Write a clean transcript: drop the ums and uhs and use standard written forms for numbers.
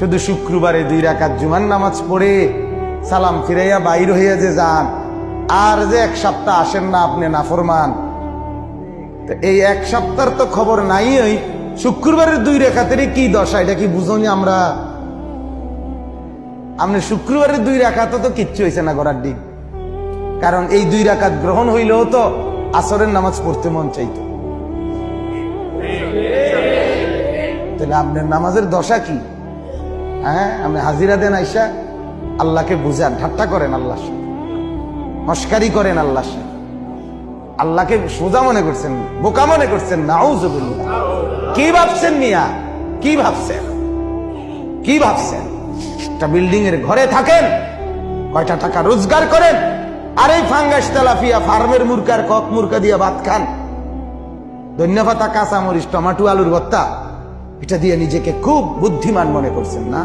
শুধু শুক্রবারে 2 রাকাত জুমার নামাজ পড়ে সালাম ফিরাইয়া বাইর হইয়া যে যান, আর যে 1 সপ্তাহ আসেন না আপনি নাফরমান। তো এই 1 সপ্তাহের তো খবর নাই। ওই শুক্রবারের 2 রাকাতেরই কি দশা, এটা কি বুঝনি আমরা? আপনি শুক্রবারের 2 রাকাতও তো কিচ্ছু হয়েছে না করার দিক, কারণ এই 2 রাকাত গ্রহণ হইলেও তো আসরের নামাজ পড়তে মন চাইতো। তাহলে আপনার নামাজের দশা কি? হ্যাঁ, আপনি হাজিরা দেন আইসা আল্লাহকে বুঝান, ঠাট্টা করেন আল্লাহর সাথে, মস্কারি করেন আল্লাহর সাথে, আল্লাহকে সোজা মনে করছেন, বোকা মনে করছেন। নাউযুবিল্লাহ। কি ভাবছেন মিয়া? কি ভাবছেন? কি ভাবছেন? একটা বিল্ডিং এর ঘরে থাকেন, কয়টা টাকা রোজগার করেন, আর এই ফাঙ্গাস তেলাপিয়া ফার্মের মুরকার কক মুরকা দিয়া ভাত খান, ধন্যপাতা কাঁচা মরিচ টমাটো আলুর ভর্তা, এটা দিয়ে নিজেকে খুব বুদ্ধিমান মনে করছেন না?